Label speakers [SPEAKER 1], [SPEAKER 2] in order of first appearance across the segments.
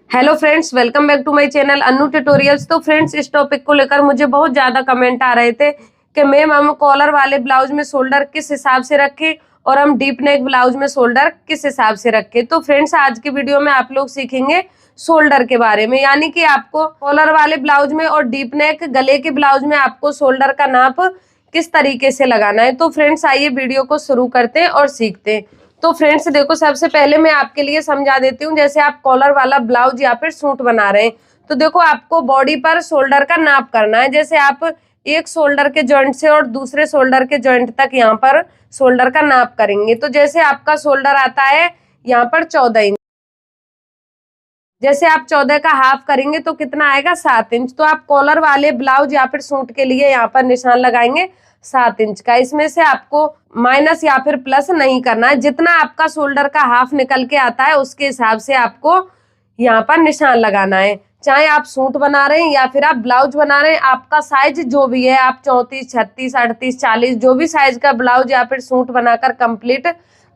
[SPEAKER 1] Hello friends, welcome back to my channel Annu tutorials. तो friends, इस topic को लेकर मुझे बहुत ज्यादा कमेंट आ रहे थे कि मैम हम कॉलर वाले ब्लाउज में शोल्डर किस हिसाब से रखें और हम डीप नेक ब्लाउज में शोल्डर किस हिसाब से रखें। तो फ्रेंड्स, आज की वीडियो में आप लोग सीखेंगे शोल्डर के बारे में, यानी कि आपको कॉलर वाले ब्लाउज में और डीप नेक गले के ब्लाउज में आपको शोल्डर का नाप किस तरीके से लगाना है। तो फ्रेंड्स, आइए वीडियो को शुरू करते हैं और सीखते हैं। तो फ्रेंड्स देखो, सबसे पहले मैं आपके लिए समझा देती हूँ। जैसे आप कॉलर वाला ब्लाउज या फिर सूट बना रहे हैं, तो देखो आपको बॉडी पर शोल्डर का नाप करना है। जैसे आप एक शोल्डर के जॉइंट से और दूसरे शोल्डर के जॉइंट तक यहाँ पर शोल्डर का नाप करेंगे। तो जैसे आपका शोल्डर आता है यहाँ पर 14 इंच, जैसे आप 14 का हाफ करेंगे तो कितना आएगा 7 इंच। तो आप कॉलर वाले ब्लाउज या फिर सूट के लिए यहाँ पर निशान लगाएंगे 7 इंच का। इसमें से आपको माइनस या फिर प्लस नहीं करना है। जितना आपका शोल्डर का हाफ निकल के आता है उसके हिसाब से आपको यहाँ पर निशान लगाना है। चाहे आप सूट बना रहे हैं या फिर आप ब्लाउज बना रहे हैं, आपका साइज जो भी है, आप 34, 36, 38, 40 जो भी साइज का ब्लाउज या फिर सूट बनाकर कंप्लीट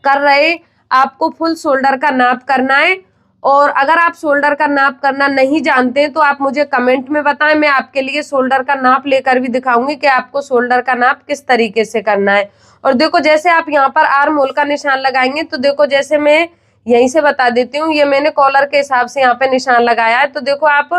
[SPEAKER 1] कर रहे, आपको फुल शोल्डर का नाप करना है। और अगर आप शोल्डर का नाप करना नहीं जानते तो आप मुझे कमेंट में बताएं, मैं आपके लिए शोल्डर का नाप लेकर भी दिखाऊंगी कि आपको शोल्डर का नाप किस तरीके से करना है। और देखो, जैसे आप यहाँ पर आर्म होल का निशान लगाएंगे, तो देखो जैसे मैं यहीं से बता देती हूँ, ये मैंने कॉलर के हिसाब से यहाँ पे निशान लगाया है। तो देखो आप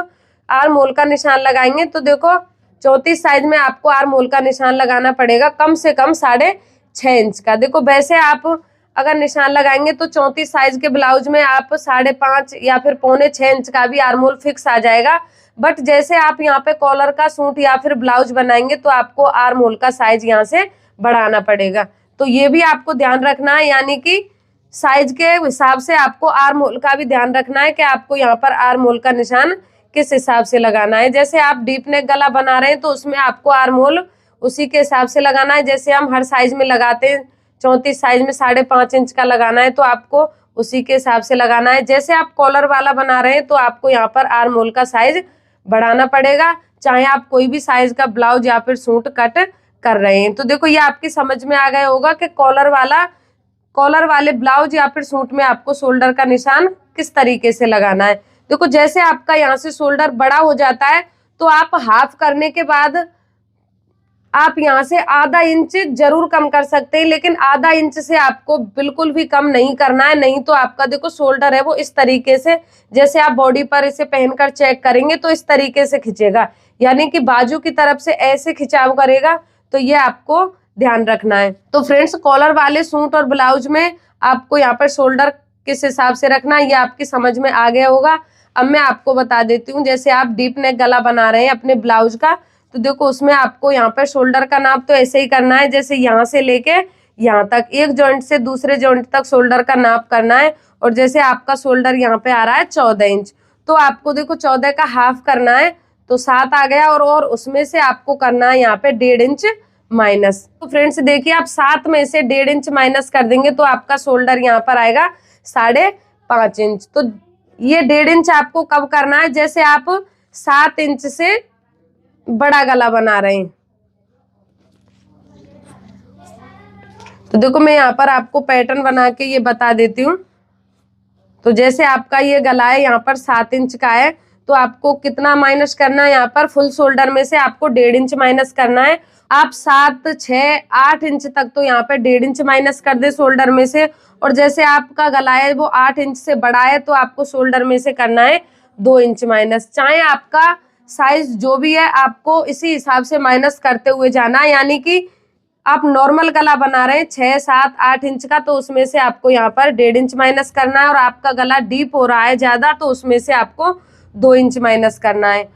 [SPEAKER 1] आर्म होल का निशान लगाएंगे तो देखो 34 साइज में आपको आर्म होल का निशान लगाना पड़ेगा, कम से कम 6.5 इंच का। देखो वैसे आप अगर निशान लगाएंगे तो 34 साइज के ब्लाउज में आप 5.5 या फिर 5.25 इंच का भी आर्म होल फिक्स आ जाएगा। बट जैसे आप यहाँ पे कॉलर का सूट या फिर ब्लाउज बनाएंगे तो आपको आर्म होल का साइज यहाँ से बढ़ाना पड़ेगा। तो ये भी आपको ध्यान रखना है, यानी कि साइज के हिसाब से आपको आर्म होल का भी ध्यान रखना है कि आपको यहाँ पर आर्म होल का निशान किस हिसाब से लगाना है। जैसे आप डीप नेक गला बना रहे हैं तो उसमें आपको आर्म होल उसी के हिसाब से लगाना है। जैसे हम हर साइज में लगाते हैं, 34 साइज में 5.5 इंच का लगाना है तो आपको उसी के हिसाब से लगाना है। जैसे आप कॉलर वाला बना रहे हैं तो आपको यहाँ पर आर्म होल का साइज बढ़ाना पड़ेगा, चाहे आप कोई भी साइज का ब्लाउज या फिर सूट कट कर रहे हैं। तो देखो, ये आपकी समझ में आ गया होगा कि कॉलर वाले ब्लाउज या फिर सूट में आपको शोल्डर का निशान किस तरीके से लगाना है। देखो, जैसे आपका यहाँ से शोल्डर बड़ा हो जाता है तो आप हाफ करने के बाद आप यहाँ से आधा इंच जरूर कम कर सकते हैं, लेकिन आधा इंच से आपको बिल्कुल भी कम नहीं करना है। नहीं तो आपका देखो शोल्डर है वो इस तरीके से, जैसे आप बॉडी पर इसे पहनकर चेक करेंगे तो इस तरीके से खिंचेगा, यानी कि बाजू की तरफ से ऐसे खिंचाव करेगा। तो ये आपको ध्यान रखना है। तो फ्रेंड्स, कॉलर वाले सूट और ब्लाउज में आपको यहाँ पर शोल्डर किस हिसाब से रखना है ये आपकी समझ में आ गया होगा। अब मैं आपको बता देती हूँ, जैसे आप डीप नेक गला बना रहे हैं अपने ब्लाउज का, तो देखो उसमें आपको यहाँ पर शोल्डर का नाप तो ऐसे ही करना है, जैसे यहाँ से लेके यहाँ तक, एक जॉइंट से दूसरे जॉइंट तक शोल्डर का नाप करना है। और जैसे आपका शोल्डर यहाँ पे आ रहा है 14 इंच, तो आपको देखो 14 का हाफ करना है तो 7 आ गया, और उसमें से आपको करना है यहाँ पे 1.5 इंच माइनस। तो फ्रेंड्स देखिए, आप 7 में से 1.5 इंच माइनस कर देंगे तो आपका शोल्डर यहाँ पर आएगा 5.5 इंच। तो ये 1.5 इंच आपको कब करना है, जैसे आप 7 इंच से बड़ा गला बना रहे हैं। तो देखो, मैं यहाँ पर आपको पैटर्न बना के ये बता देती हूँ। तो जैसे आपका ये गला है यहाँ पर 7 इंच का है, तो आपको कितना माइनस करना है, यहाँ पर फुल शोल्डर में से आपको 1.5 इंच माइनस करना है। आप 7, 6, 8 इंच तक तो यहाँ पे 1.5 इंच माइनस कर दे शोल्डर में से। और जैसे आपका गला है वो 8 इंच से बड़ा है तो आपको शोल्डर में से करना है 2 इंच माइनस। चाहे आपका साइज जो भी है आपको इसी हिसाब से माइनस करते हुए जाना है, यानी कि आप नॉर्मल गला बना रहे हैं 6, 7, 8 इंच का, तो उसमें से आपको यहाँ पर 1.5 इंच माइनस करना है। और आपका गला डीप हो रहा है ज्यादा तो उसमें से आपको 2 इंच माइनस करना है।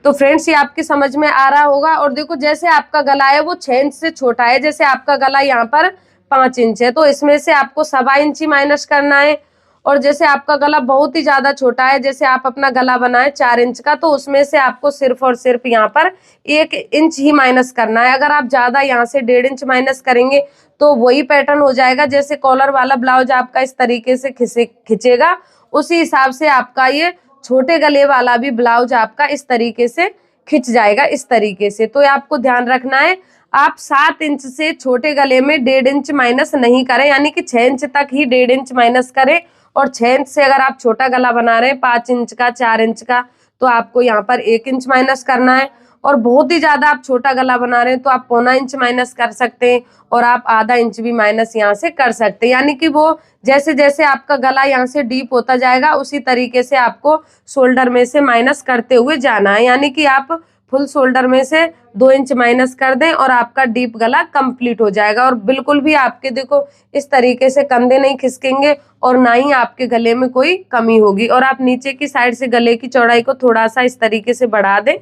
[SPEAKER 1] तो फ्रेंड्स, ये आपकी समझ में आ रहा होगा। और देखो, जैसे आपका गला है वो 6 इंच से छोटा है, जैसे आपका गला यहाँ पर 5 इंच है तो इसमें से आपको 1.25 इंच ही माइनस करना है। और जैसे आपका गला बहुत ही ज्यादा छोटा है, जैसे आप अपना गला बनाए 4 इंच का, तो उसमें से आपको सिर्फ और सिर्फ यहाँ पर 1 इंच ही माइनस करना है। अगर आप ज्यादा यहाँ से 1.5 इंच माइनस करेंगे तो वही पैटर्न हो जाएगा, जैसे कॉलर वाला ब्लाउज आपका इस तरीके से खिंचेगा, उसी हिसाब से आपका ये छोटे गले वाला भी ब्लाउज आपका इस तरीके से खिंच जाएगा, इस तरीके से। तो आपको ध्यान रखना है, आप 7 इंच से छोटे गले में 1.5 इंच माइनस नहीं करें, यानी कि 6 इंच तक ही 1.5 इंच माइनस करें। और 6 इंच से अगर आप छोटा गला बना रहे हैं 5 इंच का 4 इंच का, तो आपको यहाँ पर 1 इंच माइनस करना है। और बहुत ही ज्यादा आप छोटा गला बना रहे हैं तो आप 0.25 इंच माइनस कर सकते हैं, और आप आधा इंच भी माइनस यहाँ से कर सकते हैं। यानी कि वो जैसे जैसे आपका गला यहाँ से डीप होता जाएगा उसी तरीके से आपको शोल्डर में से माइनस करते हुए जाना है। यानी कि आप फुल शोल्डर में से 2 इंच माइनस कर दें और आपका डीप गला कंप्लीट हो जाएगा। और बिल्कुल भी आपके देखो इस तरीके से कंधे नहीं खिसकेंगे और ना ही आपके गले में कोई कमी होगी। और आप नीचे की साइड से गले की चौड़ाई को थोड़ा सा इस तरीके से बढ़ा दें,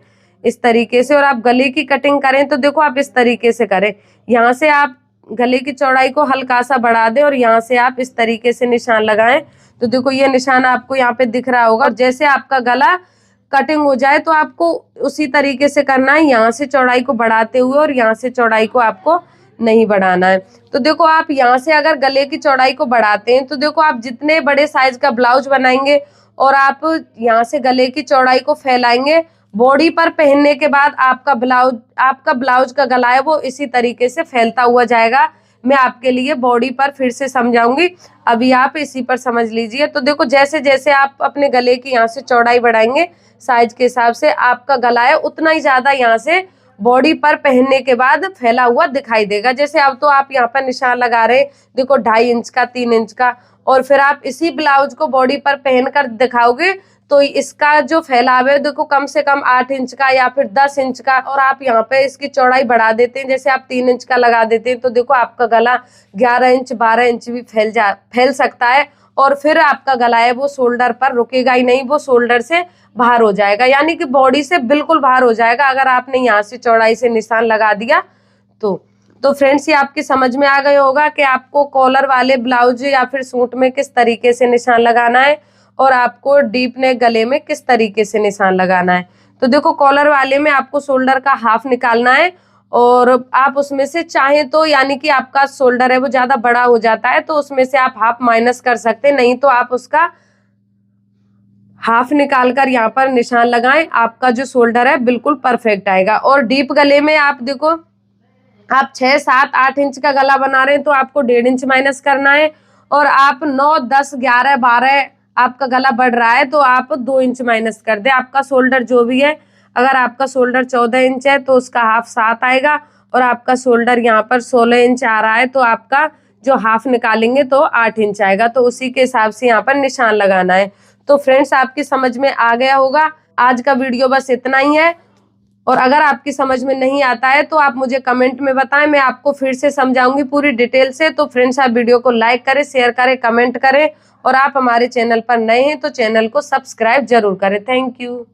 [SPEAKER 1] इस तरीके से। और आप गले की कटिंग करें तो देखो आप इस तरीके से करें, यहाँ से आप गले की चौड़ाई को हल्का सा बढ़ा दें और यहाँ से आप इस तरीके से निशान लगाएं। तो देखो ये निशान आपको यहाँ पे दिख रहा होगा। और जैसे आपका गला कटिंग हो जाए तो आपको उसी तरीके से करना है, यहाँ से चौड़ाई को बढ़ाते हुए और यहाँ से चौड़ाई को आपको नहीं बढ़ाना है। तो देखो आप यहाँ से अगर गले की चौड़ाई को बढ़ाते हैं तो देखो आप जितने बड़े साइज का ब्लाउज बनाएंगे और आप यहाँ से गले की चौड़ाई को फैलाएंगे, बॉडी पर पहनने के बाद आपका ब्लाउज का गला है वो इसी तरीके से फैलता हुआ जाएगा। मैं आपके लिए बॉडी पर फिर से समझाऊंगी, अभी आप इसी पर समझ लीजिए। तो देखो जैसे जैसे आप अपने गले की यहाँ से चौड़ाई बढ़ाएंगे साइज के हिसाब से, आपका गला है उतना ही ज्यादा यहाँ से बॉडी पर पहनने के बाद फैला हुआ दिखाई देगा। जैसे अब तो आप यहाँ पर निशान लगा रहे देखो 2.5 इंच का 3 इंच का, और फिर आप इसी ब्लाउज को बॉडी पर पहनकर दिखाओगे तो इसका जो फैलाव है देखो कम से कम 8 इंच का या फिर 10 इंच का। और आप यहाँ पे इसकी चौड़ाई बढ़ा देते हैं, जैसे आप 3 इंच का लगा देते हैं तो देखो आपका गला 11 इंच 12 इंच भी फैल सकता है। और फिर आपका गला है वो शोल्डर पर रुकेगा ही नहीं, वो शोल्डर से बाहर हो जाएगा, यानी कि बॉडी से बिल्कुल बाहर हो जाएगा अगर आपने यहाँ से चौड़ाई से निशान लगा दिया तो फ्रेंड्स ये आपकी समझ में आ गया होगा कि आपको कॉलर वाले ब्लाउज या फिर सूट में किस तरीके से निशान लगाना है और आपको डीप नेक गले में किस तरीके से निशान लगाना है। तो देखो कॉलर वाले में आपको शोल्डर का हाफ निकालना है, और आप उसमें से चाहें तो यानी कि आपका शोल्डर है वो ज्यादा बड़ा हो जाता है तो उसमें से आप हाफ माइनस कर सकते हैं, नहीं तो आप उसका हाफ निकाल कर यहाँ पर निशान लगाएं, आपका जो शोल्डर है बिल्कुल परफेक्ट आएगा। और डीप गले में आप देखो आप 6 7 8 इंच का गला बना रहे हैं तो आपको 1.5 इंच माइनस करना है, और आप 9 10 11 12 आपका गला बढ़ रहा है तो आप 2 इंच माइनस कर दे। आपका शोल्डर जो भी है, अगर आपका शोल्डर 14 इंच है तो उसका हाफ 7 आएगा, और आपका शोल्डर यहाँ पर 16 इंच आ रहा है तो आपका जो हाफ निकालेंगे तो 8 इंच आएगा। तो उसी के हिसाब से यहाँ पर निशान लगाना है। तो फ्रेंड्स आपकी समझ में आ गया होगा। आज का वीडियो बस इतना ही है, और अगर आपकी समझ में नहीं आता है तो आप मुझे कमेंट में बताएं, मैं आपको फिर से समझाऊंगी पूरी डिटेल से। तो फ्रेंड्स आप वीडियो को लाइक करें, शेयर करें, कमेंट करें, और आप हमारे चैनल पर नए हैं तो चैनल को सब्सक्राइब जरूर करें। Thank you.